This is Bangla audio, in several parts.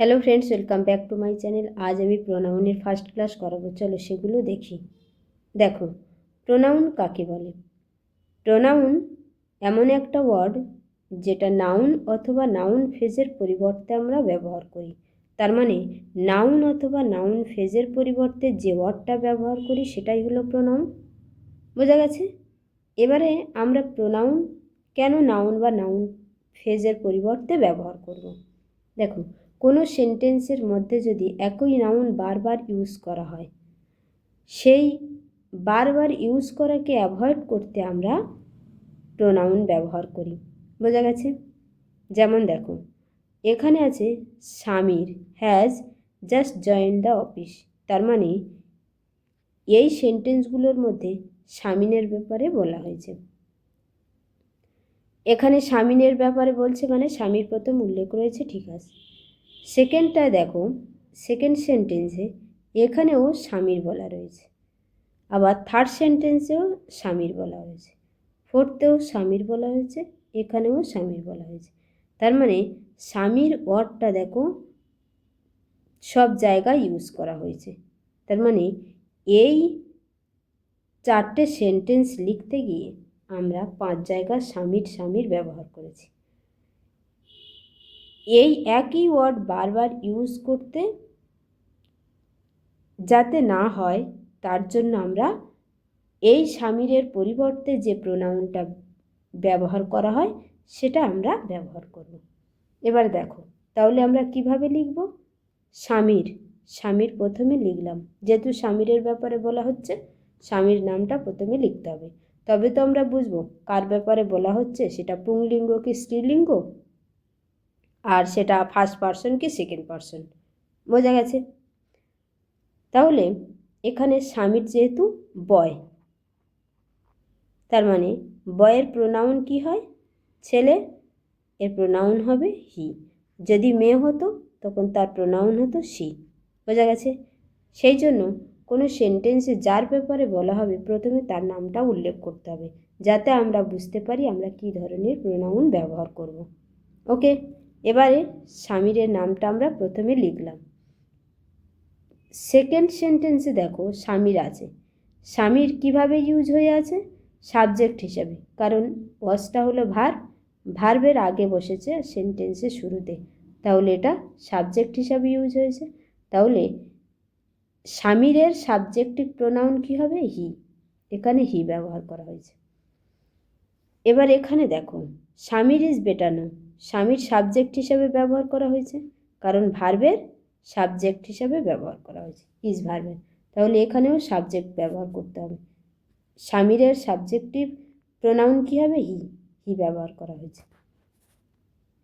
Hello friends, welcome back to my channel. আজ আমি প্রোনাউনের ফার্স্ট ক্লাস করাবো। চলো সেগুলো দেখি। দেখো, প্রোনাউন কাকে বলে? প্রোনাউন এমন একটা ওয়ার্ড যেটা নাউন অথবা নাউন ফ্রেজের পরিবর্তে আমরা ব্যবহার করি। তার মানে নাউন অথবা নাউন ফ্রেজের পরিবর্তে যে ওয়ার্ডটা ব্যবহার করি সেটাই হলো প্রোনাউন। বোঝা গেছে? এবারে আমরা প্রোনাউন কেন নাউন বা নাউন ফ্রেজের পরিবর্তে ব্যবহার করব। দেখো, কোনো সেন্টেন্সের মধ্যে যদি একই নাউন বারবার ইউজ করা হয়, সেই বারবার ইউজ করাকে অ্যাভয়েড করতে আমরা প্রোনাউন ব্যবহার করি। বোঝা গেছে? যেমন দেখো, এখানে আছে Samir has just join the office. তার মানে এই সেন্টেন্সগুলোর মধ্যে সামিনের ব্যাপারে বলা হয়েছে। এখানে সামিনের ব্যাপারে বলছে মানে স্বামীর প্রথম উল্লেখ রয়েছে, ঠিক আছে। সেকেন্ডটায় দেখো, সেকেন্ড সেন্টেন্সে এখানেও স্বামীর বলা রয়েছে, আবার থার্ড সেন্টেন্সেও স্বামীর বলা হয়েছে, ফোর্থেও স্বামীর বলা হয়েছে, এখানেও স্বামীর বলা হয়েছে। তার মানে স্বামীর ওয়ার্ডটা দেখো সব জায়গায় ইউজ করা হয়েছে। তার মানে এই চারটে সেন্টেন্স লিখতে গিয়ে আমরা 5 জায়গায় স্বামীর ব্যবহার করেছি। এই একই ওয়ার্ড বারবার ইউজ করতে যাতে না হয় তার জন্য আমরা এই স্বামীরের পরিবর্তে যে প্রোনাউনটা ব্যবহার করা হয় সেটা আমরা ব্যবহার করব। এবার দেখো, তাহলে আমরা কিভাবে লিখব? স্বামীর প্রথমে লিখলাম, যেহেতু স্বামীরের ব্যাপারে বলা হচ্ছে স্বামীর নামটা প্রথমে লিখতে হবে, তবে তো আমরা বুঝবো কার ব্যাপারে বলা হচ্ছে, সেটা পুংলিঙ্গ কি স্ত্রীলিঙ্গ, আর সেটা ফার্স্ট পারসন কি সেকেন্ড পারসন। বোঝা গেছে? তাহলে এখানে স্বামীর যেহেতু বয়, তার মানে বয়ের প্রোনাউন কি হয়? ছেলে, এর প্রোনাউন হবে হি। যদি মেয়ে হতো তখন তার প্রোনাউন হতো সি। বোঝা গেছে? সেই জন্য কোনো সেন্টেন্সে যার ব্যাপারে বলা হবে প্রথমে তার নামটা উল্লেখ করতে হবে, যাতে আমরা বুঝতে পারি আমরা কী ধরনের প্রোনাউন ব্যবহার করব। ওকে, এবারে স্বামীরের নামটা আমরা প্রথমে লিখলাম। সেকেন্ড সেন্টেন্সে দেখো স্বামীর আছে, স্বামীর কিভাবে ইউজ হয়ে আছে? সাবজেক্ট হিসাবে, কারণ ওয়াজটা হলো ভার্বের আগে বসেছে সেন্টেন্সের শুরুতে, তাহলে এটা সাবজেক্ট হিসাবে ইউজ হয়েছে। তাহলে স্বামীরের সাবজেক্টিভ প্রোনাউন কি হবে? হি। এখানে হি ব্যবহার করা হয়েছে। এবার এখানে দেখো, স্বামীর ইজ বেটার নাও, স্বামীর সাবজেক্ট হিসাবে ব্যবহার করা হয়েছে, কারণ ভার্বের সাবজেক্ট হিসাবে ব্যবহার করা হয়েছে ইজ ভার্বের, তাহলে এখানেও সাবজেক্ট ব্যবহার করতে হবে। স্বামীরের সাবজেক্টিভ প্রোনাউন কী হবে? হি ব্যবহার করা হয়েছে।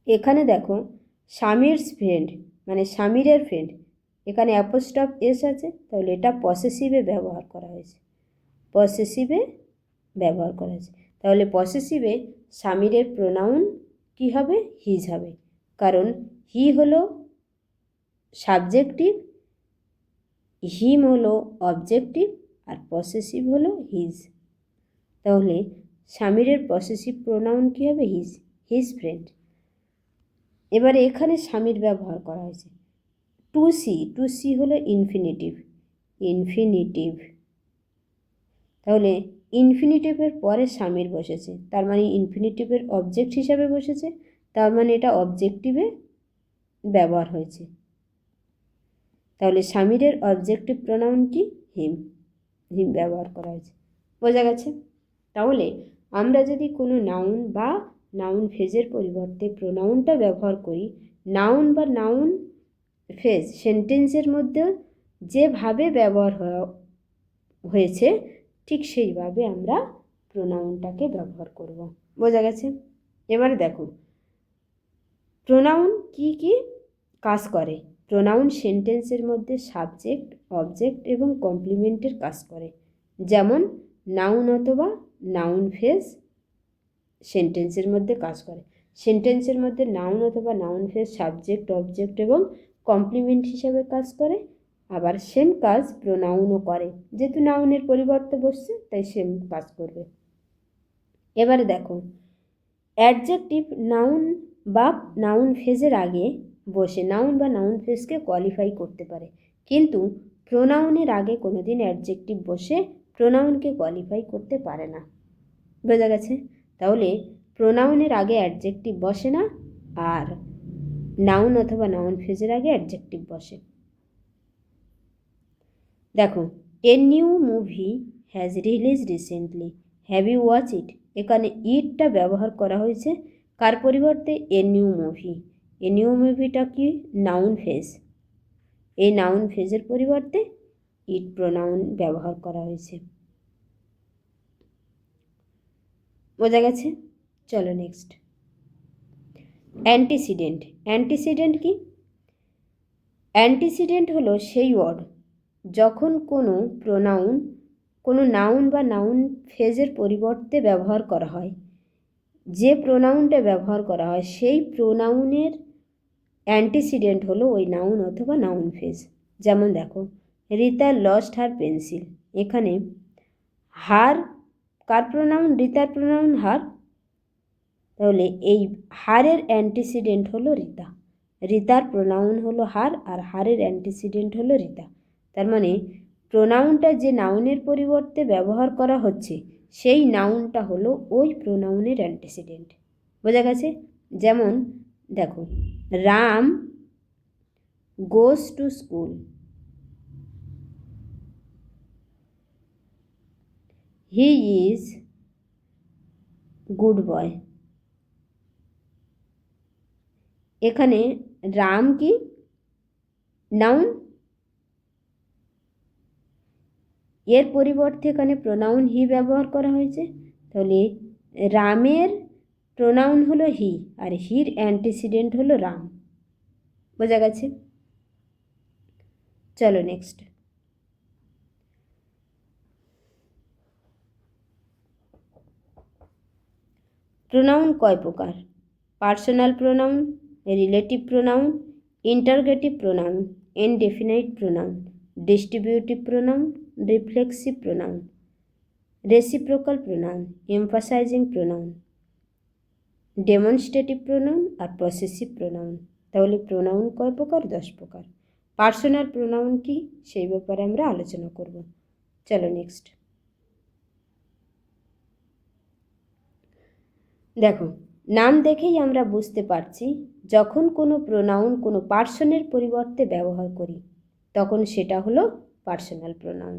এখানে দেখো স্বামীরস ফ্রেন্ড মানে স্বামীরের ফ্রেন্ড, এখানে অ্যাপোস্ট্রফ এস আছে, তাহলে এটা পসেসিভে ব্যবহার করা হয়েছে, পসেসিভে ব্যবহার করা হয়েছে। তাহলে পসেসিভে স্বামীরের প্রোনাউন কী হবে? হিজ হবে, কারণ হি হলো সাবজেক্টিভ, হিম হলো অবজেক্টিভ, আর পসেসিভ হলো হিজ। তাহলে স্বামীরের পসেসিভ প্রোনাউন কী হবে? His friend. এবারে এখানে স্বামীর ব্যবহার করা হয়েছে টু সি হলো ইনফিনিটিভ। তাহলে ইনফিনিটিভের পরে স্বামীর বসেছে, তার মানে ইনফিনিটিভের অবজেক্ট হিসাবে বসেছে, তার মানে এটা অবজেক্টিভে ব্যবহার হয়েছে। তাহলে স্বামীরের অবজেক্টিভ প্রোনাউন কি? হিম ব্যবহার করা হয়েছে। বোঝা গেছে? তাহলে আমরা যদি কোনো নাউন বা নাউন ফ্রেজের পরিবর্তে প্রোনাউনটা ব্যবহার করি, নাউন বা নাউন ফ্রেজ সেন্টেন্সের মধ্যে যেভাবে ব্যবহার হয়েছে ঠিক সেইভাবে আমরা প্রোনাউনটাকে ব্যবহার করব। বোঝা গেছে? এবারে দেখো প্রোনাউন কি কি কাজ করে। প্রোনাউন সেন্টেন্সের মধ্যে সাবজেক্ট, অবজেক্ট এবং কমপ্লিমেন্টের কাজ করে। যেমন নাউন অথবা নাউন ফ্রেজ সেন্টেন্সের মধ্যে কাজ করে। সেন্টেন্সের মধ্যে নাউন অথবা নাউন ফ্রেজ সাবজেক্ট, অবজেক্ট এবং কমপ্লিমেন্ট হিসাবে কাজ করে। আবার সেম কাজ প্রোনাউনও করে, যেহেতু নাউনের পরিবর্তে বসছে তাই সেম কাজ করবে। এবারে দেখো অ্যাডজেক্টিভ নাউন বা নাউন ফ্রেজের আগে বসে নাউন বা নাউন ফ্রেজকে কোয়ালিফাই করতে পারে, কিন্তু প্রোনাউনের আগে কোনোদিন অ্যাডজেক্টিভ বসে প্রোনাউনকে কোয়ালিফাই করতে পারে না। বোঝা গেছে? তাহলে প্রোনাউনের আগে অ্যাডজেক্টিভ বসে না, আর নাউন অথবা নাউন ফ্রেজের আগে অ্যাডজেক্টিভ বসে। দেখো, a new movie has release recently, have you watch it. এখানে ইটটা ব্যবহার করা হয়েছে কার পরিবর্তে? A new movie. A new মুভিটা কি? Noun phrase. এই নাউন ফ্রেজের পরিবর্তে ইট প্রোনাউন ব্যবহার করা হয়েছে। বোঝা গেছে? চলো নেক্সট, অ্যান্টিসিডেন্ট। অ্যান্টিসিডেন্ট কি? অ্যান্টিসিডেন্ট হলো সেই ওয়ার্ড যখন কোনো প্রোনাউন কোনো নাউন বা নাউন ফ্রেজের পরিবর্তে ব্যবহার করা হয়। যে প্রোনাউনটা ব্যবহার করা হয় সেই প্রোনাউনের অ্যান্টিসিডেন্ট হলো ওই নাউন অথবা নাউন ফ্রেজ। যেমন দেখো, রিতা লস্ট হার পেন্সিল। এখানে হার কার প্রোনাউন? রিতার প্রোনাউন হার। তাহলে এই হারের অ্যান্টিসিডেন্ট হলো রিতা। রিতার প্রোনাউন হলো হার, আর হারের অ্যান্টিসিডেন্ট হলো রিতা। তার মানে প্রোনাউনটা যে নাউনের পরিবর্তে ব্যবহার করা হচ্ছে সেই নাউনটা হলো ওই প্রোনাউনের অ্যান্টিসিডেন্ট। বোঝা গেছে? যেমন দেখো, Ram goes to school, he is good boy. এখানে রাম কি? নাউন। এর পরিবর্তে এখানে প্রোনাউন হি ব্যবহার করা হয়েছে। তাহলে রামের প্রোনাউন হলো হি, আর হির অ্যান্টিসিডেন্ট হলো রাম। বোঝা গেছে? চলো নেক্সট, প্রোনাউন কয় প্রকার? Personal pronoun, relative pronoun, interrogative pronoun, indefinite pronoun, distributive pronoun, reflexive pronoun, reciprocal pronoun, emphasising pronoun, demonstrative pronoun আর পসেসিভ প্রোনাউন। তাহলে প্রোনাউন কয় প্রকার? 10 প্রকার। পার্সোনাল প্রোনাউন কি সেই ব্যাপারে আমরা আলোচনা করব। চলো নেক্সট, দেখো, নাম দেখেই আমরা বুঝতে পারছি যখন কোনো প্রোনাউন কোনো পার্সনের পরিবর্তে ব্যবহার করি তখন সেটা হলো পার্সোনাল প্রোনাউন।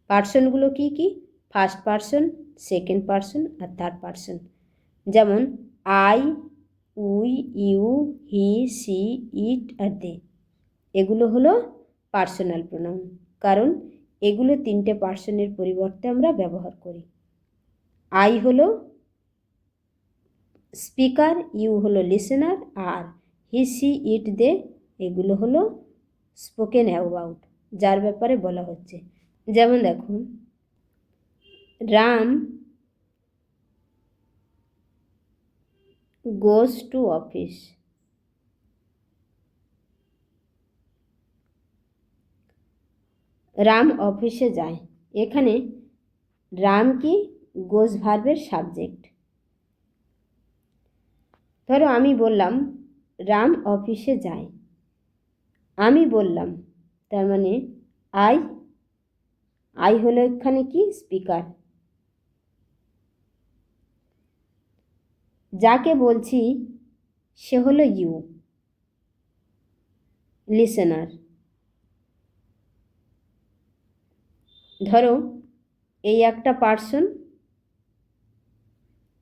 পার্সনগুলো কি কি? ফার্স্ট পার্সন, সেকেন্ড পার্সন আর থার্ড পার্সন। যেমন I, we, you, he, she, it আর দে। এগুলো হলো পার্সোনাল প্রোনাউন, কারণ এগুলো তিনটে পার্সনের পরিবর্তে আমরা ব্যবহার করি। আই হলো স্পিকার, ইউ হলো লিসেনার, আর হি, সি, ইট, দে এগুলো হলো স্পোকেন অ্যাবাউট, যার ব্যাপারে বলা হচ্ছে। যেমন দেখো, Ram goes to office. Ram অফিসে যায়। এখানে রাম কি? গোজ ভার্বের সাবজেক্ট। ধরো আমি বললাম রাম অফিসে যায়, আমি বললাম, তার মানে আই হলো এখানে কি? স্পিকার। যাকে বলছি সে হলো ইউ, লিসেনার। ধরো এই একটা পার্সন,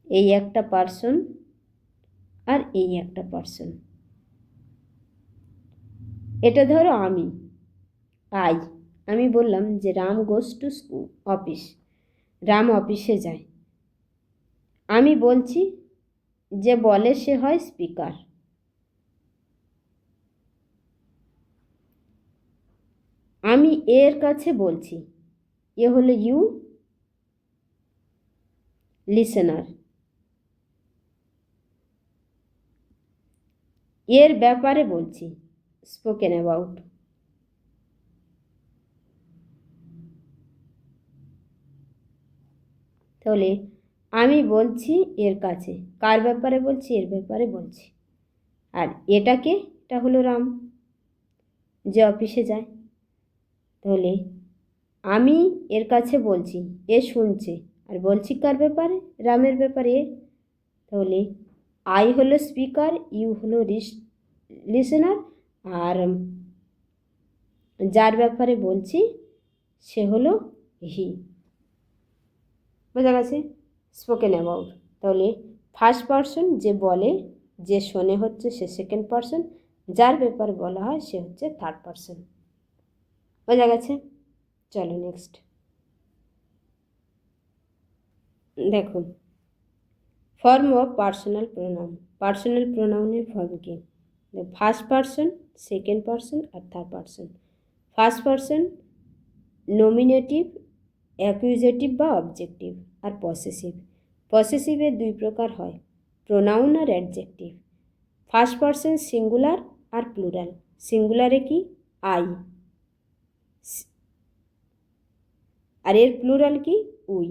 এই একটা পার্সন আর এই একটা পার্সন। এটা ধরো আমি বললাম যে Ram goes to school, office. Ram অফিসে যায়। আমি বলছি, যে বলে সে হয় স্পিকার। আমি এর কাছে বলছি, এ হলো ইউ, লিসেনার। এর ব্যাপারে বলছি, স্পোকেন অ্যাবাউট। তাহলে আমি বলছি এর কাছে, কার ব্যাপারে বলছি? এর ব্যাপারে বলছি। আর এটাকে এটা হলো রাম, যে অফিসে যায়। তাহলে আমি এর কাছে বলছি, এ শুনছে, আর বলছি কার ব্যাপারে? রামের ব্যাপারে। তাহলে আই হলো স্পিকার, ইউ হলো লিসেনার, আর যার ব্যাপারে বলছি সে হলো হি। বোঝা গেছে? Spoken about. তাহলে ফার্স্ট পারসন যে বলে, যে শোনে হচ্ছে সে সেকেন্ড পারসন, যার ব্যাপারে বলা হয় সে হচ্ছে থার্ড পারসন। বোঝা গেছে? চলো নেক্সট দেখো, form of personal pronoun. Personal প্রোনাউনের ফর্ম কি? ফার্স্ট পারসন, সেকেন্ড পারসন আর third person. First person nominative, accusative বা অবজেক্টিভ, আর পসেসিভ। পসেসিভের দুই প্রকার হয়, প্রোনাউন আর অ্যাডজেক্টিভ। ফার্স্ট পারসন সিঙ্গুলার আর প্লুরাল। সিঙ্গুলারে কি? আই, আর এর প্লুরাল কি? উই।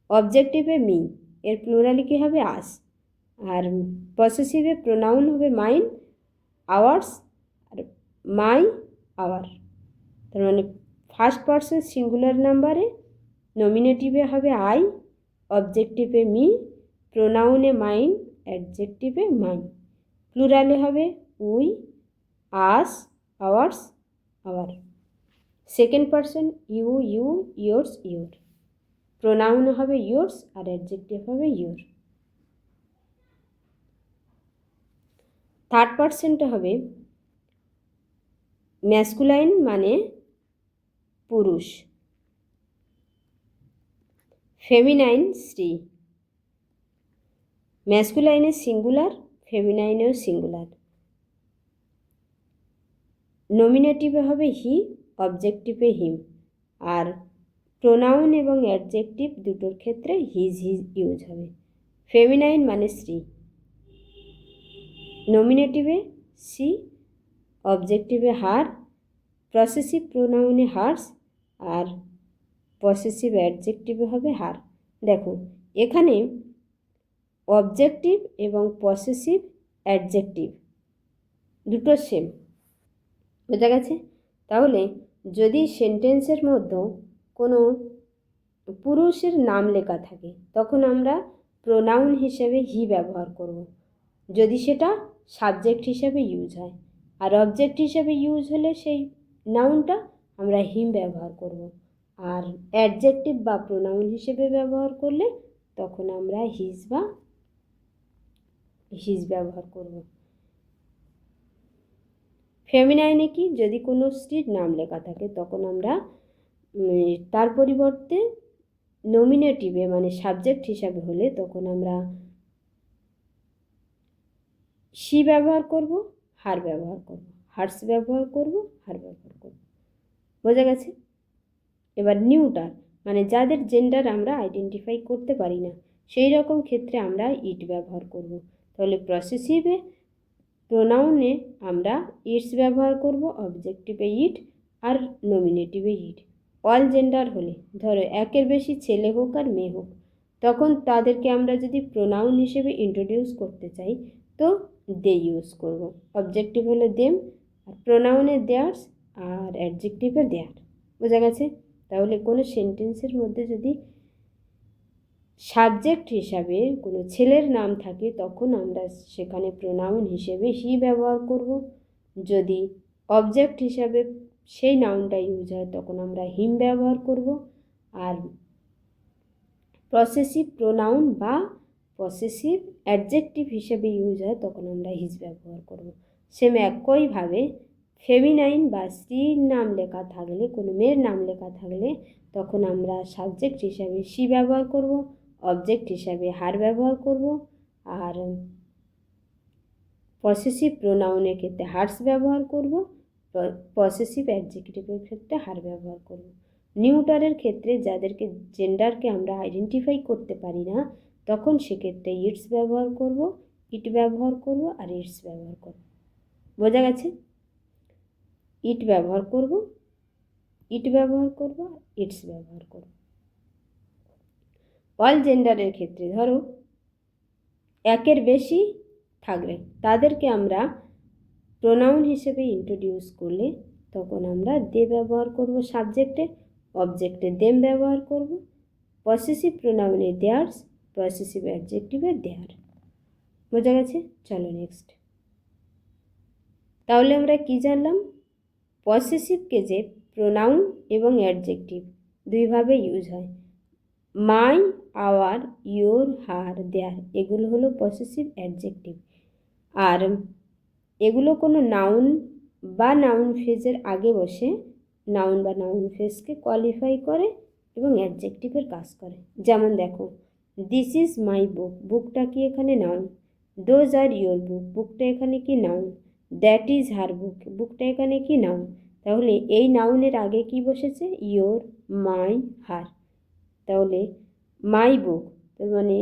অবজেক্টিভে মি, এর প্লুরালে কী হবে? আস। আর পসেসিভে প্রোনাউন হবে মাইন, আওয়ার্স, আর মাই, আওয়ার। তার মানে ফার্স্ট পারসন সিঙ্গুলার নাম্বারে নমিনেটিভে হবে আই, অবজেক্টিভে মি, প্রোনাউনে মাইন, অ্যাডজেক্টিভে মাইন। প্লুরালে হবে we, us, ours, our. Second person you, you, yours, your. Pronoun হবে ইয়োর্স আর অ্যাডজেক্টিভ হবে ইয়োর। থার্ড পারসনটা হবে ম্যাসকুলাইন মানে পুরুষ, ফেমিনাইন স্ত্রী। ম্যাসকুলাইনে সিঙ্গুলার, ফেমিনাইনেও সিঙ্গুলার। নমিনেটিভে হবে হি, অবজেক্টিভে হিম। আর প্রোনাউন এবং অ্যাডজেক্টিভ দুটোর ক্ষেত্রে হিজ ইউজ হবে। ফেমিনাইন মানে স্ত্রী, নমিনেটিভে সি, অবজেক্টিভে হার, পসেসিভ প্রোনাউনে হার্স, আর পসেসিভ অ্যাডজেক্টিভে হবে হার। দেখো এখানে অবজেক্টিভ এবং পসেসিভ অ্যাডজেক্টিভ দুটো সেম। বোঝা গেছে? তাহলে যদি সেন্টেন্সের মধ্যে কোনো পুরুষের নাম লেখা থাকে তখন আমরা প্রোনাউন হিসেবে হি ব্যবহার করব, যদি সেটা সাবজেক্ট হিসেবে ইউজ হয়। আর অবজেক্ট হিসেবে ইউজ হলে সেই নাউনটা আমরা হিম ব্যবহার করব। আর অ্যাডজেক্টিভ বা প্রোনাউন হিসেবে ব্যবহার করলে তখন আমরা হিজ বা হিজ ব্যবহার করব। ফেমিনাইনে কি? যদি কোনো স্ত্রীর নাম লেখা থাকে তখন আমরা তার পরিবর্তে নমিনেটিভে মানে সাবজেক্ট হিসাবে হলে তখন আমরা সি ব্যবহার করব, হার ব্যবহার করব, হার্স ব্যবহার করব, হার ব্যবহার করব। বোঝা গেছে? এবার নিউটার মানে যাদের জেন্ডার আমরা আইডেন্টিফাই করতে পারি না, সেই রকম ক্ষেত্রে আমরা ইট ব্যবহার করব। তাহলে পসেসিভে প্রোনাউনে আমরা ইটস ব্যবহার করব, অবজেক্টিভে ইট, আর নমিনেটিভে ইট। অল জেন্ডার হলে, ধরো একের বেশি ছেলে হোক আর মেয়ে হোক, তখন তাদেরকে আমরা যদি প্রোনাউন হিসেবে ইন্ট্রোডিউস করতে চাই তো দে ইউজ করব। অবজেক্টিভ হলে দেম, আর প্রোনাউনে দেয়ার্স, আর অ্যাডজেক্টিভে দেয়ার। বোঝা গেছে? তাহলে কোনো সেন্টেন্সের মধ্যে যদি সাবজেক্ট হিসাবে কোনো ছেলের নাম থাকে তখন আমরা সেখানে প্রোনাউন হিসেবে হি ব্যবহার করব। যদি অবজেক্ট হিসাবে সেই নাউনটা ইউজ হয় তখন আমরা হিম ব্যবহার করব। আর পসেসিভ প্রোনাউন বা পসেসিভ অ্যাডজেক্টিভ হিসেবে ইউজ হয় তখন আমরা হিজ ব্যবহার করব। সেম একইভাবে ফেমিনাইন বা স্ত্রীর নাম লেখা থাকলে, কোনো মেয়ের নাম লেখা থাকলে তখন আমরা সাবজেক্ট হিসাবে সি ব্যবহার করব, অবজেক্ট হিসাবে হার ব্যবহার করব, আর পসেসিভ প্রোনাউনের ক্ষেত্রে হার্স ব্যবহার করব, পসেসিভ অ্যাডজেক্টিভের ক্ষেত্রে হার ব্যবহার করব। নিউটারের ক্ষেত্রে যাদেরকে জেন্ডারকে আমরা আইডেন্টিফাই করতে পারি না তখন সেক্ষেত্রে ইটস ব্যবহার করব, ইট ব্যবহার করব, আর ইটস ব্যবহার করব। বোঝা গেছে? ইট ব্যবহার করব, ইট ব্যবহার করব, ইটস ব্যবহার করব। অল জেন্ডারের ক্ষেত্রে ধরো একের বেশি থাকলে তাদেরকে আমরা প্রোনাউন হিসেবে ইন্ট্রোডিউস করলে তখন আমরা দে ব্যবহার করব সাবজেক্টে, অবজেক্টে দেম ব্যবহার করব, পসেসিভ প্রোনাউনে দেয়ার্স, পসেসিভ অ্যাডজেক্টিভে দেয়ার। বোঝা গেছে? চলো নেক্সট। তাহলে আমরা কি জানলাম? পসেসিভ কেজে প্রোনাউন এবং অ্যাডজেক্টিভ দুইভাবে ইউজ হয়। মাই, আওয়ার, ইয়োর, হার, দেয়ার এগুলো হলো পসেসিভ অ্যাডজেক্টিভ। আর এগুলো কোনো নাউন বা নাউন ফ্রেজের আগে বসে নাউন বা নাউন ফ্রেজকে কোয়ালিফাই করে এবং অ্যাডজেক্টিভের কাজ করে। যেমন দেখো, দিস ইজ মাই বুক, বুকটা কি এখানে noun. Those are your book, বুকটা এখানে কি নাউন। দ্যাট ইজ হার বুক, বুকটা এখানে কি নাউন। তাহলে এই নাউনের আগে কি বসেছে? ইয়োর, মাই, হার। তাহলে মাই বুক, তার মানে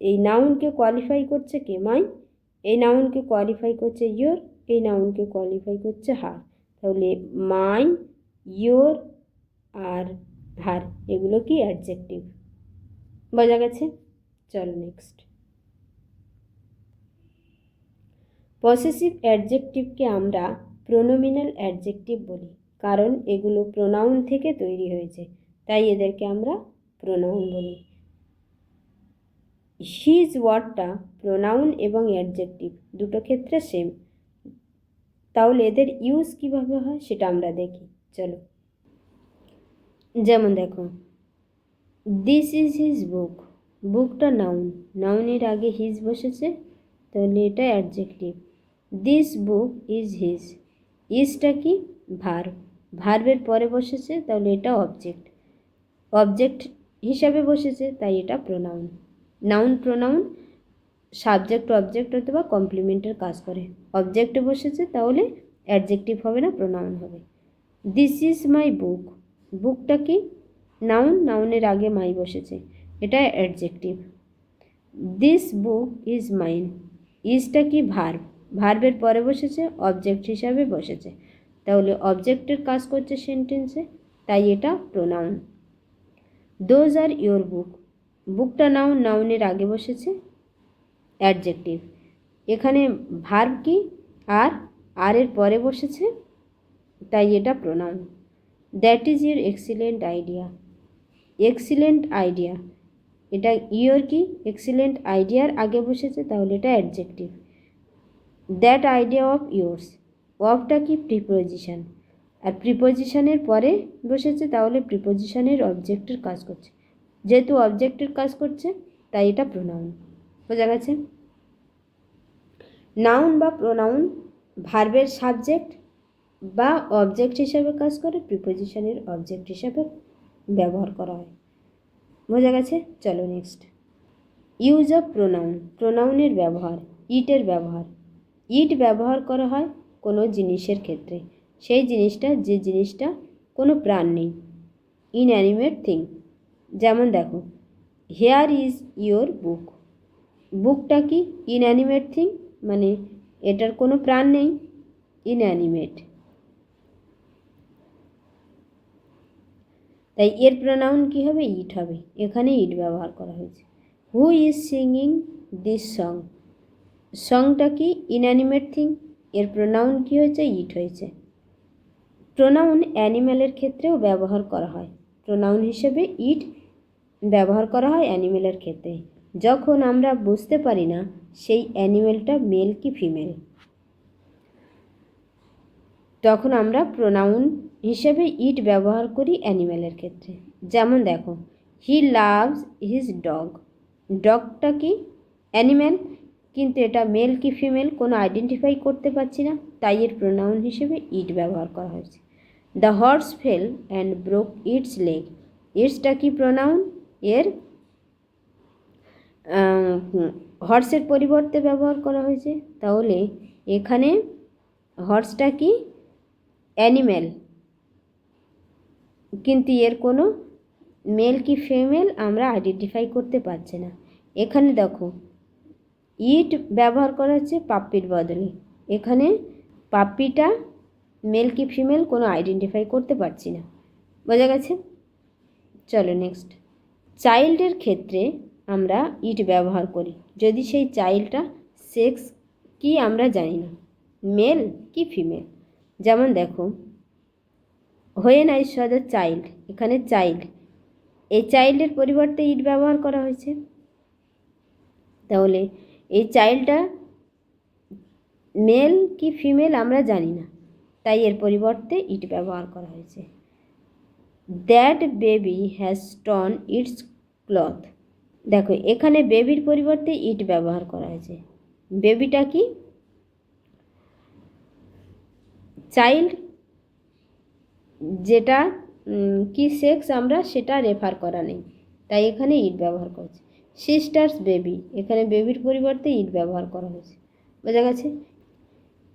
এই নাউনকে কোয়ালিফাই করছে কে? মাই। এই নাউনকে কোয়ালিফাই করছে ইয়োর, এই নাউনকে কোয়ালিফাই করছে হার। তাহলে মাই, ইয়োর আর হার এগুলো কি? অ্যাডজেক্টিভ। বোঝা গেছে? চলো নেক্সট। পসেসিভ অ্যাডজেক্টিভকে আমরা প্রোনোমিনাল অ্যাডজেক্টিভ বলি, কারণ এগুলো প্রোনাউন থেকে তৈরি হয়েছে, তাই এদেরকে আমরা প্রোনাউন বলি। হিজ ওয়ার্ডটা প্রোনাউন এবং অ্যাডজেক্টিভ দুটো ক্ষেত্রে সেম। তাহলে এদের ইউজ কিভাবে হয় সেটা আমরা দেখি। চলো, যেমন দেখো, দিস ইজ হিজ বুক, বুকটা নাউন, নাউনের আগে হিজ বসেছে, তাহলে এটা adjective. This book is his, ইজটা কি? ভার্ব, ভার্বের পরে বসেছে, তাহলে এটা অবজেক্ট, অবজেক্ট হিসাবে বসেছে, তাই এটা pronoun. Noun pronoun subject object অথবা কমপ্লিমেন্টের কাজ করে। অবজেক্টে বসেছে তাহলে অ্যাডজেক্টিভ হবে না, প্রোনাউন হবে। দিস ইজ মাই বুক, বুকটা কি? নাউন, নাউনের আগে মাই বসেছে, এটা adjective. This book is mine, ইজটা কি? ভার্ব, ভার্বের পরে বসেছে, অবজেক্ট হিসাবে বসেছে, তাহলে অবজেক্টের কাজ করছে সেন্টেন্সে, তাই এটা pronoun. Those are your book, বুকটা নাউন, নাউনের আগে বসেছে, অ্যাডজেক্টিভ। এখানে ভার্ব কি? আর এর পরে বসেছে, তাই এটা pronoun. That is your excellent idea, excellent idea, এটা ইয়োর কি? এক্সিলেন্ট আইডিয়ার আগে বসেছে, তাহলে এটা adjective. That idea of yours, অফটা কি? প্রিপোজিশন, আর প্রিপোজিশনের পরে বসেছে, তাহলে প্রিপোজিশনের অবজেক্টের কাজ করছে, যেহেতু অবজেক্টের কাজ করছে তাই এটা প্রোনাউন। বোঝা গেছে? নাউন বা প্রোনাউন ভার্বের সাবজেক্ট বা অবজেক্ট হিসাবে কাজ করে, প্রিপোজিশনের অবজেক্ট হিসাবে ব্যবহার করা হয়। বোঝা গেছে? চলো নেক্সট। ইউজ অফ প্রোনাউন, প্রোনাউনের ব্যবহার। ইটের ব্যবহার, ইট ব্যবহার করা হয় কোনো জিনিসের ক্ষেত্রে, সেই জিনিসটা যে জিনিসটা কোনো প্রাণ নেই, ইনঅ্যানিমেট থিং। যেমন দেখো, হেয়ার ইজ ইয়োর বুক, বুকটা কি? ইনঅ্যানিমেট থিং, মানে এটার কোনো প্রাণ নেই, ইনঅ্যানিমেট, তাই এর প্রোনাউন কী হবে? ইট হবে, এখানে ইট ব্যবহার করা হয়েছে। Who is singing this song, সংটা কি? ইনঅ্যানিমেট থিং, এর প্রোনাউন কী হয়েছে? ইট হয়েছে। প্রোনাউন অ্যানিম্যালের ক্ষেত্রেও ব্যবহার করা হয়, প্রোনাউন হিসেবে ইট ব্যবহার করা হয় অ্যানিমেলের ক্ষেত্রে, যখন আমরা বুঝতে পারি না সেই অ্যানিমেলটা মেল কি ফিমেল, তখন আমরা প্রোনাউন হিসেবে ইট ব্যবহার করি অ্যানিম্যালের ক্ষেত্রে। যেমন দেখো, হি লাভস হিজ ডগ, ডগটা কি? অ্যানিম্যাল, কিন্তু এটা মেল কি ফিমেল কোনো আইডেন্টিফাই করতে পারছি না, তাই এর প্রোনাউন হিসেবে ইট ব্যবহার করা হয়েছে। The horse fell and broke its leg, ইটসটা কি? প্রোনাউন, এর হর্সের পরিবর্তে ব্যবহার করা হয়েছে, তাহলে এখানে হর্সটা কি? অ্যানিম্যাল, কিন্তু এর কোনো মেল কি ফিমেল আমরা আইডেন্টিফাই করতে পারছি না। এখানে দেখো, ইট ব্যবহার করা হচ্ছে পাপ্পির বদলে, এখানে পাপ্পিটা মেল কি ফিমেল কোনো আইডেন্টিফাই করতে পারছি না। বোঝা গেছে? চলো নেক্সট। চাইল্ডের ক্ষেত্রে আমরা ইট ব্যবহার করি যদি সেই চাইল্ডটা সেক্স কি আমরা জানি না, মেল কি ফিমেল। যেমন দেখো, when I saw the child, এখানে চাইল্ড, এই চাইল্ডের পরিবর্তে ইট ব্যবহার করা হয়েছে। তাহলে এই চাইল্ডটা মেল কি ফিমেল আমরা জানি না, তাই এর পরিবর্তে ইট ব্যবহার করা হয়েছে। That baby has torn its cloth, দেখো এখানে বেবির পরিবর্তে ইট ব্যবহার করা হয়েছে। বেবিটা কি চাইল্ড, যেটা কি সেক্স আমরা সেটা রেফার করা নেই, তাই এখানে ইট ব্যবহার করেছে। সিস্টার্স বেবি, এখানে বেবির পরিবর্তে ইট ব্যবহার করা হয়েছে। বোঝা গেছে?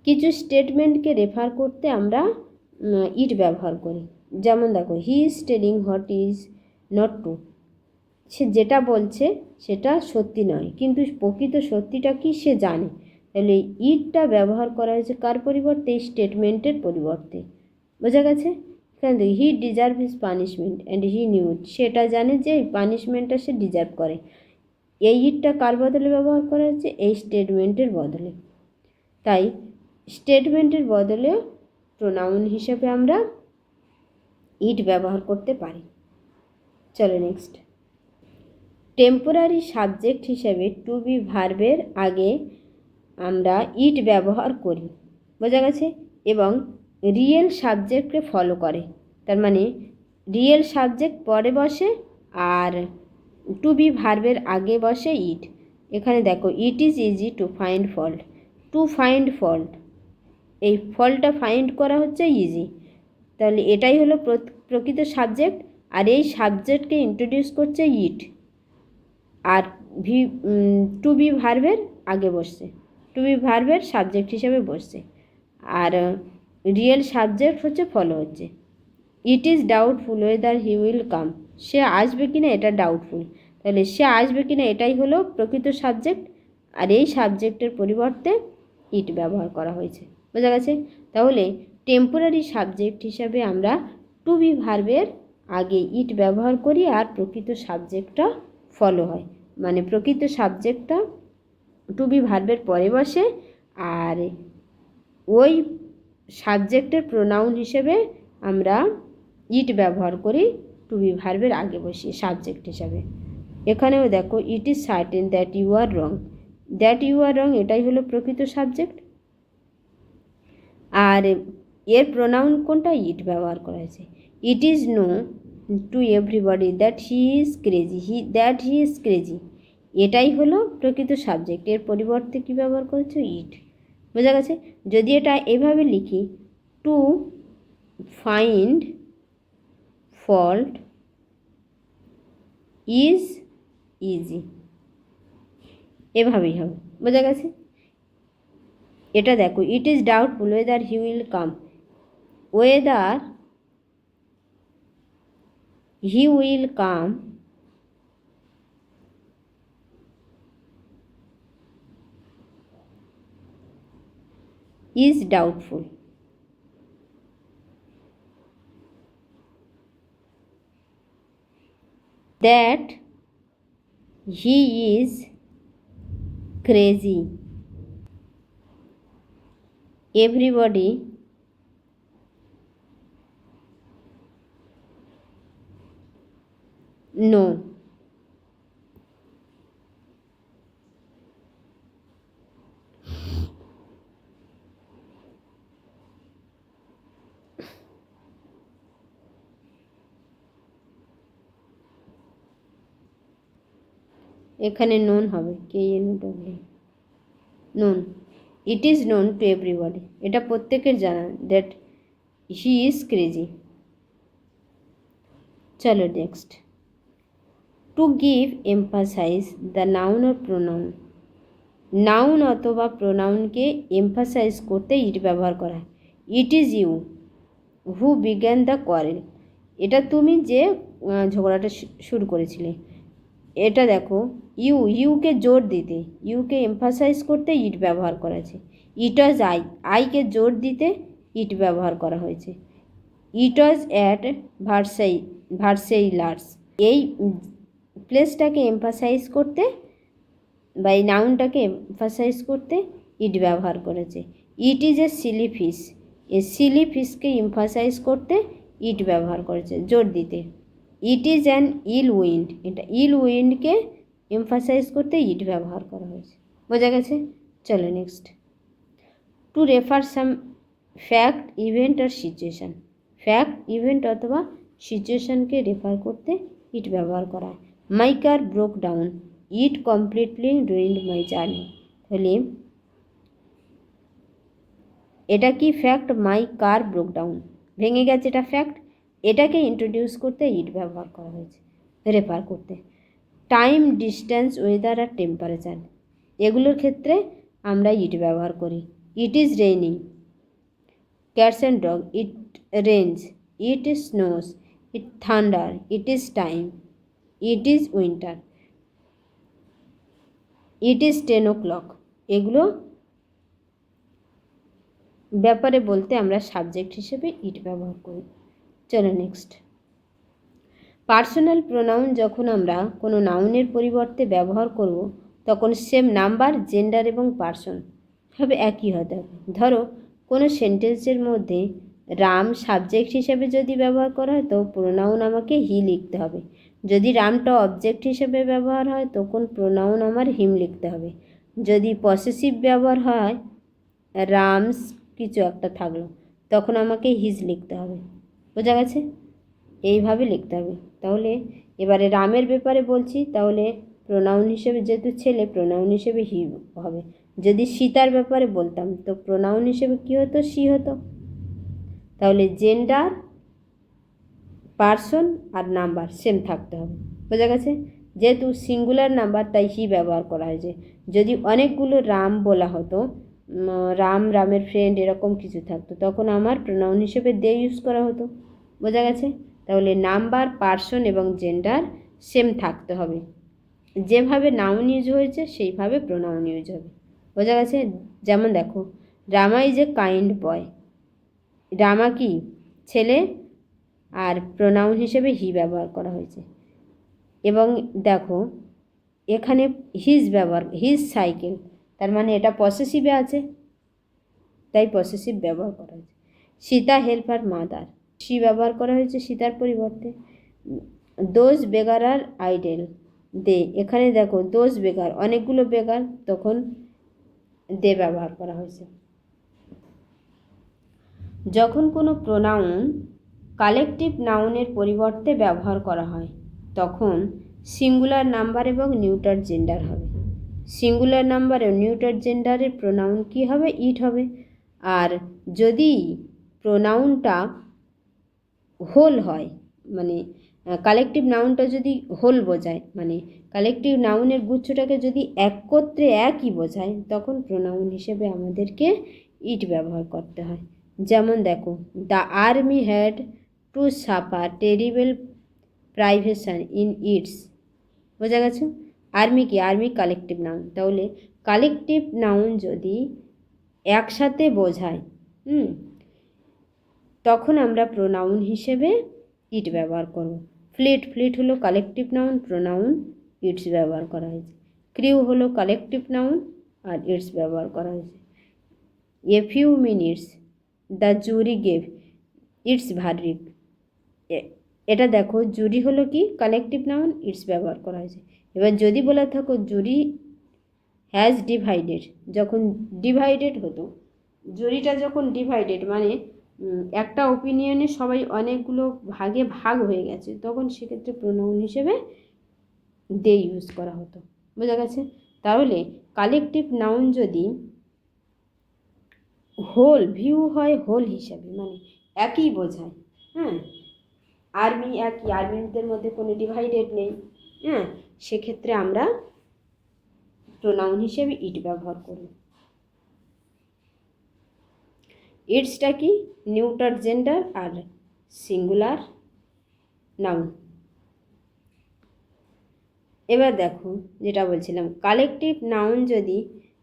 কিছু স্টেটমেন্টকে রেফার করতে আমরা ইট ব্যবহার করি। যেমন দেখো, he is telling what is not true, সে যেটা বলছে সেটা সত্যি নয়, কিন্তু প্রকৃত সত্যিটা কি সে জানে। তাহলে ইটটা ব্যবহার করা হয়েছে কার পরিবর্তে? এই স্টেটমেন্টের পরিবর্তে। বোঝা গেছে? এখানে he deserve his punishment and he knew it, সেটা জানে যে এই পানিশমেন্টটা সে ডিজার্ভ করে। এই ইটটা কার বদলে ব্যবহার করা হচ্ছে? এই স্টেটমেন্টের বদলে। তাই স্টেটমেন্টের বদলে প্রোনাউন হিসেবে আমরা ইট ব্যবহার করতে পারি। চলো নেক্সট। টেম্পোরারি সাবজেক্ট হিসেবে টু বি ভার্বের আগে আমরা ইট ব্যবহার করি। বোঝা গেছে? এবং রিয়েল সাবজেক্টকে ফলো করে, তার মানে রিয়েল সাবজেক্ট পরে বসে আর টু বি ভার্বের আগে বসে ইট। এখানে দেখো, it is easy to find fault, two find fault, এই ফলটা ফাইন্ড করা হচ্ছে ইজি। তাহলে এটাই হলো প্রকৃত সাবজেক্ট, আর এই সাবজেক্টকে ইন্ট্রোডিউস করছে ইট, আর টু বি ভার্বের আগে বসছে, টু বি ভার্বের সাবজেক্ট হিসেবে বসছে, আর রিয়েল সাবজেক্ট হচ্ছে ফলো হচ্ছে। It is doubtful whether he will come, সে আসবে কিনা এটা ডাউটফুল, তাহলে সে আসবে কিনা এটাই হলো প্রকৃত সাবজেক্ট, আর এই সাবজেক্টের পরিবর্তে ইট ব্যবহার করা হয়েছে। বোঝা গেছে? তাহলে টেম্পোরারি সাবজেক্ট হিসাবে আমরা টু বি ভার্বের আগে ইট ব্যবহার করি, আর প্রকৃত সাবজেক্টটা ফলো হয়, মানে প্রকৃত সাবজেক্টটা টু বি ভার্বের পরে বসে, আর ওই সাবজেক্টের প্রোনাউন হিসেবে আমরা ইট ব্যবহার করি টু বি ভার্বের আগে বসিয়ে সাবজেক্ট হিসাবে। এখানেও দেখো, it is certain that you are wrong, that you are wrong এটাই হলো প্রকৃত সাবজেক্ট, আর এর প্রোনাউন কোনটা? ইট ব্যবহার করা হয়েছে। It is know to everybody that he is crazy, that he is crazy, এটাই হলো প্রকৃত সাবজেক্ট, এর পরিবর্তে কী ব্যবহার করেছে? ইট। বোঝা গেছে? যদি এটা এভাবে লিখি, to find fault is easy, এভাবেই হবে। বোঝা গেছে? এটা দেখো, it is doubtful whether he will come, whether he will come is doubtful. That he is crazy. Everybody know. এখানে নোন হবে, KNW, known. It is known to everybody, এটা প্রত্যেকের জানা, দ্যাট হি ইজ ক্রেজি। চলো next. To give emphasise the noun or pronoun, noun অথবা প্রোনাউনকে এমফাসাইজ করতে ইট ব্যবহার করা। It is you who began the quarrel, এটা তুমি যে ঝগড়াটা শুরু করেছিলে। এটা দেখো, ইউকে জোর দিতে, ইউকে এমফাসাইজ করতে ইট ব্যবহার করা আছে। ইট ওয়াজ আইকে জোর দিতে ইট ব্যবহার করা হয়েছে। ইট ওয়াজ অ্যাট ভার্সেইলার্স, এই প্লেসটাকে এমফাসাইজ করতে বা এই নাউনটাকে এমফাসাইজ করতে ইট ব্যবহার করেছে। It is a silly fish, এই সিলি ফিশকে এমফাসাইজ করতে ইট ব্যবহার করেছে, জোর দিতে। It is an ill wind, এটা ইল উইন্ডকে এমফাসাইজ করতে ইট ব্যবহার করা হয়েছে। বোঝা গেছে? চলো next. To refer some fact, event আর সিচুয়েশান, ফ্যাক্ট, ইভেন্ট অথবা সিচুয়েশানকে রেফার করতে ইট ব্যবহার করা হয়। My car broke down, it completely ruined my journey. তাহলে এটা কি fact, my car broke down, ভেঙে গেছে, এটা ফ্যাক্ট। এটাকে ইন্ট্রোডিউস করতে ইট ব্যবহার করা হয়েছে, রেফার করতে। টাইম, ডিস্টেন্স, ওয়েদার আর টেম্পারেচার, এগুলোর ক্ষেত্রে আমরা ইট ব্যবহার করি। It is raining, cats and dog, it rains, it is snows, it thunder, it is time, it is winter, it is 10 o'clock, এগুলো ব্যাপারে বলতে আমরা সাবজেক্ট হিসেবে ইট ব্যবহার করি। চলো নেক্সট। পার্সোনাল প্রোনাউন যখন আমরা কোনো নাউনের পরিবর্তে ব্যবহার করব তখন সেম নাম্বার, জেন্ডার এবং পার্সন হবে একই হতে হবে। ধরো কোনো সেন্টেন্সের মধ্যে রাম সাবজেক্ট হিসেবে যদি ব্যবহার করা হয় তো প্রোনাউন আমাকে হি লিখতে হবে। যদি রামটা অবজেক্ট হিসেবে ব্যবহার হয় তখন প্রোনাউন আমার হিম লিখতে হবে। যদি পসেসিভ ব্যবহার হয়, রামস কিছু একটা থাকলো, তখন আমাকে হিজ লিখতে হবে। বোঝা গেছে? এইভাবে লিখতে হবে। তাহলে এবারে রামের ব্যাপারে বলছি, তাহলে প্রোনাউন হিসেবে যেহেতু ছেলে, প্রোনাউন হিসেবে হি হবে। যদি সীতার ব্যাপারে বলতাম তো প্রোনাউন হিসেবে কী হতো, সি হতো। তাহলে জেন্ডার, পার্সন আর নাম্বার সেম থাকতে হবে। বোঝা গেছে? যেহেতু সিঙ্গুলার নাম্বার তাই হি ব্যবহার করা হয়েছে। যদি অনেকগুলো রাম বলা হতো, রাম, রামের ফ্রেন্ড, এরকম কিছু থাকতো, তখন আমার প্রোনাউন হিসেবে দে ইউজ করা হতো। বোঝা গেছে? তাহলে নাম্বার, পার্সন এবং জেন্ডার সেম থাকতে হবে। যেভাবে নাউন ইউজ হয়েছে সেইভাবে প্রোনাউন ইউজ হবে। বোঝা গেছে? যেমন দেখো, রামা ইজ এ কাইন্ড বয়, রামা কি ছেলে, আর প্রোনাউন হিসেবে হি ব্যবহার করা হয়েছে। এবং দেখো এখানে হিজ ব্যবহার, হিজ সাইকেল, তার মানে এটা পসেসিভে আছে, তাই পসেসিভ ব্যবহার করা হয়েছে। সীতা হেল্প আর মাদার, সি ব্যবহার করা হয়েছে সীতার পরিবর্তে। দোজ বেগার আর আইডেল, দে, এখানে দেখো দোজ বেগার, অনেকগুলো বেগার, তখন দে ব্যবহার করা হয়েছে। যখন কোনো প্রোনাউন কালেকটিভ নাউনের পরিবর্তে ব্যবহার করা হয় তখন সিঙ্গুলার নাম্বার এবং নিউটার জেন্ডার হবে। সিঙ্গুলার নাম্বার ও নিউটার জেন্ডারের প্রোনাউন কী হবে, ইট হবে। আর যদি প্রোনাউনটা হোল হয়, মানে কালেকটিভ নাউনটা যদি হোল বোঝায়, মানে কালেকটিভ নাউনের গুচ্ছটাকে যদি একত্রে একই বোঝায়, তখন প্রোনাউন হিসেবে আমাদেরকে ইট ব্যবহার করতে হয়। যেমন দেখো, the army had to suffer terrible privation in its. বোঝা গেছে? আর্মি কি, আর্মি কালেকটিভ নাউন, তাহলে কালেকটিভ নাউন যদি একসাথে বোঝায় তখন আমরা প্রোনাউন হিসেবে ইট ব্যবহার করব। ফ্লিট, ফ্লিট হলো কালেকটিভ নাউন, প্রোনাউন ইটস ব্যবহার করা হয়েছে। ক্রিউ হলো কালেকটিভ নাউন আর ইটস ব্যবহার করা হয়েছে। A few minutes the jury gave it's verdict, এটা দেখো জুরি হলো কি কালেকটিভ নাউন, ইটস ব্যবহার করা হয়েছে। এবার যদি বলে থাকো জুরি হ্যাজ ডিভাইডেড, যখন ডিভাইডেড হতো, জুরিটা যখন ডিভাইডেড মানে একটা ওপিনিয়নে সবাই অনেকগুলো ভাগে ভাগ হয়ে গেছে, তখন সেক্ষেত্রে প্রোনাউন হিসেবে দে ইউজ করা হতো। বোঝা গেছে? তাহলে কালেকটিভ নাউন যদি হোল ভিউ হয়, হোল হিসাবে মানে একই বোঝায়, আর্মি একই, আর্মিদের মধ্যে কোনো ডিভাইডেড নেই, সেক্ষেত্রে আমরা প্রোনাউন হিসেবে ইট ব্যবহার করব। ইটসটা কি, নিউটার জেন্ডার আর সিঙ্গুলার নাউন। এবার দেখো যেটা বলছিলাম, কালেকটিভ নাউন যদি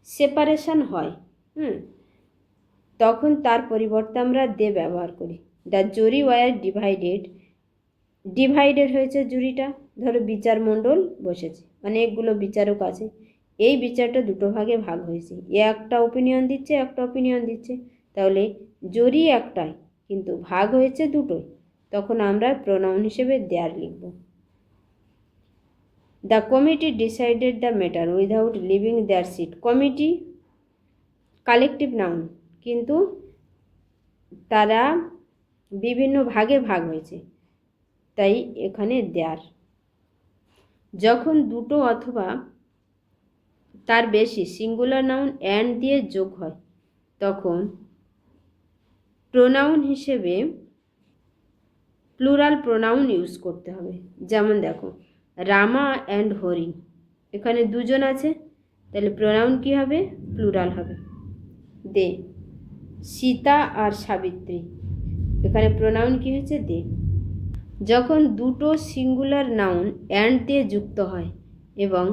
সেপারেশন হয় তখন তার পরিবর্তে আমরা দে ব্যবহার করি। The jury war divided, divided হয়েছে জুরিটা, ধরো বিচার মণ্ডল বসেছে, অনেকগুলো বিচারক আছে, এই বিচারটা দুটো ভাগে ভাগ হয়েছে, এ একটা ওপিনিয়ন দিচ্ছে, একটা ওপিনিয়ন দিচ্ছে, তাহলে জরি একটাই কিন্তু ভাগ হয়েছে দুটোই, তখন আমরা প্রোনাউন হিসেবে দেয়ার লিখব। The committee decided the matter without leaving their seat. Committee collective noun, কিন্তু তারা বিভিন্ন ভাগে ভাগ হয়েছে, তাই এখানে দেয়ার। যখন দুটো অথবা তার বেশি সিঙ্গুলার নাউন অ্যান্ড দিয়ে যোগ হয় তখন প্রোনাউন হিসেবে প্লুরাল প্রোনাউন ইউজ করতে হবে। যেমন দেখো, রামা অ্যান্ড হরি, এখানে দুজন আছে, তাহলে প্রোনাউন কি হবে? প্লুরাল হবে। দে। সীতা আর সাবিত্রী, এখানে প্রোনাউন কি হয়েছে? দে। যখন দুটো সিঙ্গুলার নাউন অ্যান্ড দিয়ে যুক্ত হয় এবং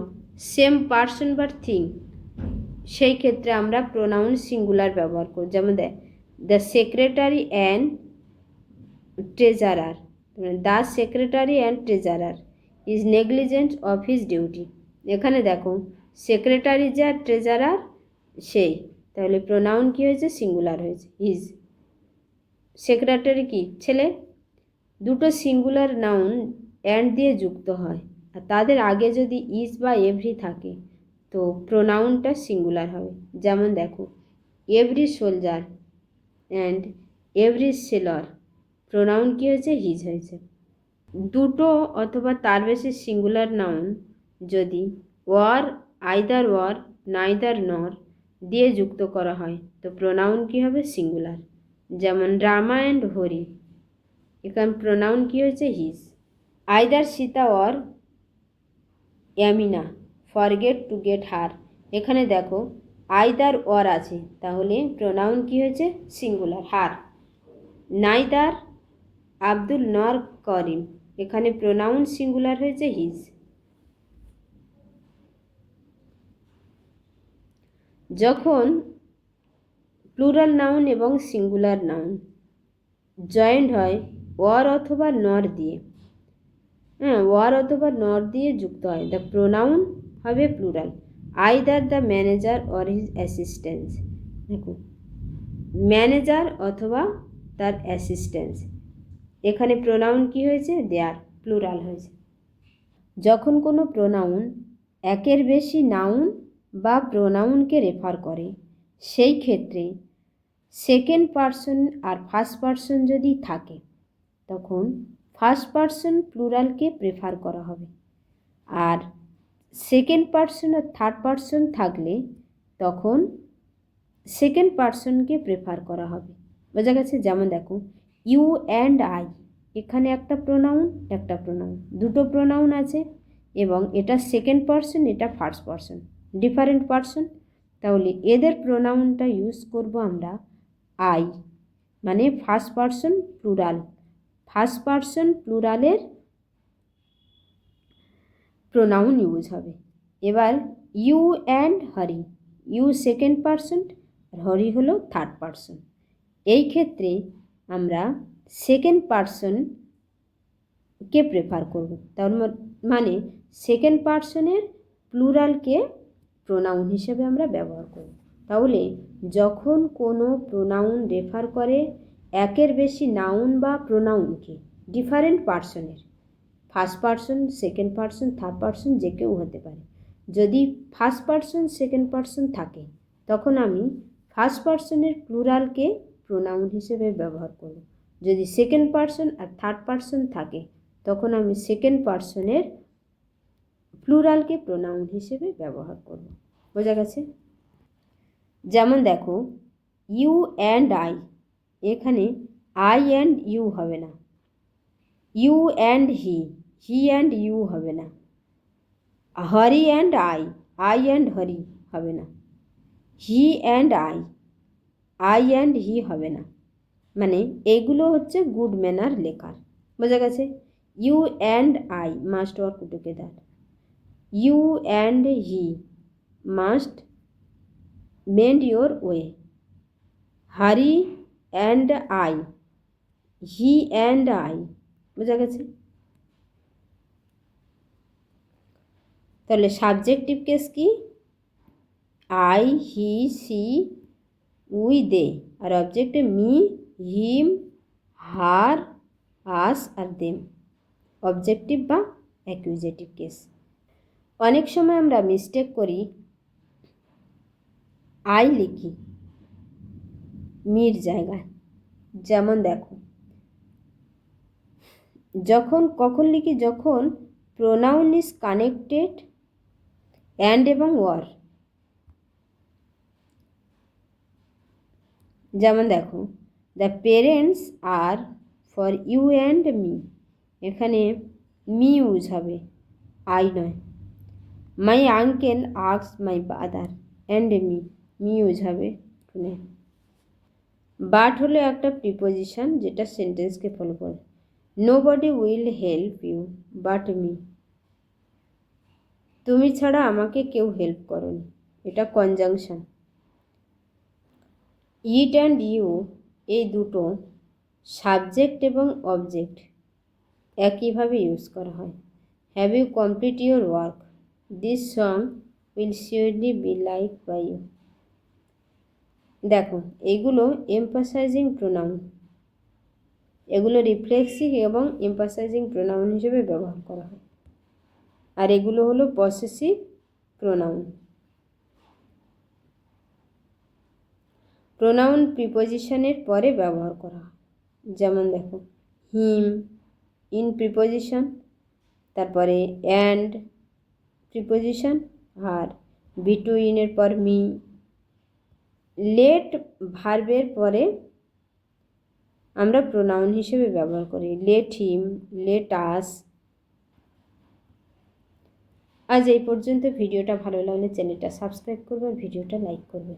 সেম পার্সন বা থিং, সেই ক্ষেত্রে আমরা প্রোনাউন সিঙ্গুলার ব্যবহার করি। যেমন the secretary and treasurer, the secretary and treasurer is negligent of his duty. এখানে দেখো সেক্রেটারি যা, ট্রেজারার সেই, তাহলে প্রোনাউন কি হয়েছে? সিঙ্গুলার হয়েছে, হিজ। সেক্রেটারি কি? ছেলে। দুটো সিঙ্গুলার নাউন অ্যান্ড দিয়ে যুক্ত হয় আর তাদের আগে যদি ইজ বা এভরি থাকে তো প্রোনাউনটা সিঙ্গুলার হবে। যেমন দেখো, every soldier and every sailor, pronoun কি হয়েছে? হিজ হয়েছে। দুটো অথবা তার বেশি সিঙ্গুলার নাউন যদি or, either or, neither nor দিয়ে যুক্ত করা হয় তো প্রোনাউন কি হবে? সিঙ্গুলার। যেমন রামা অ্যান্ড হরি, এখানে প্রোনাউন কি হয়েছে? His. Either Sita or Yamina forget to get her, এখানে দেখো আইদার অর আছে, তাহলে প্রোনাউন কি হয়েছে? সিঙ্গুলার, হার। নাইদার আব্দুল নর করিম, এখানে প্রোনাউন সিঙ্গুলার হয়েছে, হিজ। যখন প্লুরাল নাউন এবং সিঙ্গুলার নাউন জয়েন্ট হয় ওয়ার অথবা নর দিয়ে, ওয়ার অথবা নর দিয়ে যুক্ত হয়, দ্য প্রোনাউন হবে plural. Either the manager or his assistance, দেখুন ম্যানেজার অথবা তার অ্যাসিস্ট্যান্স, এখানে প্রোনাউন কি হয়েছে? দেয়ার, প্লুরাল হয়েছে। যখন কোনো প্রোনাউন একের বেশি নাউন বা প্রোনাউনকে রেফার করে সেই ক্ষেত্রে সেকেন্ড পারসন আর ফার্স্ট পারসন যদি থাকে তখন ফার্স্ট পারসন প্লুরালকে প্রেফার করা হবে, আর সেকেন্ড পারসন আর থার্ড পারসন থাকলে তখন সেকেন্ড পারসনকে প্রেফার করা হবে। বোঝা গেছে? যেমন দেখো, ইউ অ্যান্ড আই, এখানে একটা প্রোনাউন, একটা প্রোনাউন, দুটো প্রোনাউন আছে এবং এটা সেকেন্ড পারসন, এটা ফার্স্ট পারসন, ডিফারেন্ট পারসন, তাহলে এদের প্রোনাউনটা ইউজ করব আমরা আই, মানে first person plural. First person প্লুরালের প্রোনাউন ইউজ হবে। এবার you and Hari, you second person আর হরি হলো থার্ড পারসন, এই ক্ষেত্রে আমরা সেকেন্ড পারসনকে প্রেফার করব, তার মানে সেকেন্ড পারসনের প্লুরালকে প্রোনাউন হিসেবে আমরা ব্যবহার করব। তাহলে যখন কোনো প্রোনাউন রেফার করে একের বেশি নাউন বা প্রোনাউনকে, ডিফারেন্ট পারসনের, first person, second person, third person যে কেউ হতে পারে, যদি ফার্স্ট পারসন সেকেন্ড পারসন থাকে তখন আমি ফার্স্ট পারসনের প্লুরালকে প্রোনাউন হিসেবে ব্যবহার করব। যদি সেকেন্ড পারসন আর থার্ড পারসন থাকে তখন আমি সেকেন্ড পারসনের প্লুরালকে প্রোনাউন হিসেবে ব্যবহার করব। বোঝা গেছে? যেমন দেখো, ইউ অ্যান্ড আই, এখানে আই অ্যান্ড ইউ হবে না, you and he, he and you হবে না, Hari and I and Hari হবে না, he and I and he হবে না, মানে এগুলো হচ্ছে গুড ম্যানার লেখার। বোঝা গেছে? You and I must work together, you and he must mend your way, Hari and I, he and I. বোঝা গেছে? তাহলে সাবজেক্টিভ কেস কি? I, he, she, we, they. আর অবজেক্টে মি, হিম, হার, আস আর দেম। অবজেক্টিভ বা অ্যাকুজেটিভ কেস। অনেক সময় আমরা মিস্টেক করি, আই লিখি মির জায়গায়। যেমন দেখো, কখন লিখি, যখন প্রোনাউন ইজ কানেক্টেড অ্যান্ড এবং ওয়ার। যেমন দেখো, the parents are for you and me. এখানে মি ইউজ হবে, আই নয়। My uncle asks my father and me use হবে টুনে। বাট হলো একটা প্রিপোজিশন যেটা সেন্টেন্সকে ফলো করে। Nobody will help you but me. তুমি ছাড়া আমাকে কেউ হেল্প করনি, এটা কনজাংশন। ইট অ্যান্ড ইউ এই দুটো সাবজেক্ট এবং অবজেক্ট একইভাবে ইউজ করা হয়। Have you complete your work, this song will surely be like by you. দেখো, এগুলো এমফাসাইজিং প্রোনাউন, এগুলো রিফ্লেক্সিভ এবং এমফাসাইজিং প্রোনাউন হিসেবে ব্যবহার করা হয়। আর এগুলো হলো পসেসিভ প্রোনাউন। প্রোনাউন প্রিপোজিশনের পরে ব্যবহার করা হয়। যেমন দেখো, হিম ইন প্রিপোজিশন, তারপরে অ্যান্ড প্রিপোজিশন, আর বিটুইনের পর মি। লেট ভার্বের পরে আমরা প্রোনাউন হিসেবে ব্যবহার করি, লেট হিম, লেট আস। আজ এই পর্যন্ত। ভিডিওটা ভালো লাগলে চ্যানেলটা সাবস্ক্রাইব করবে আর ভিডিওটা লাইক করবে।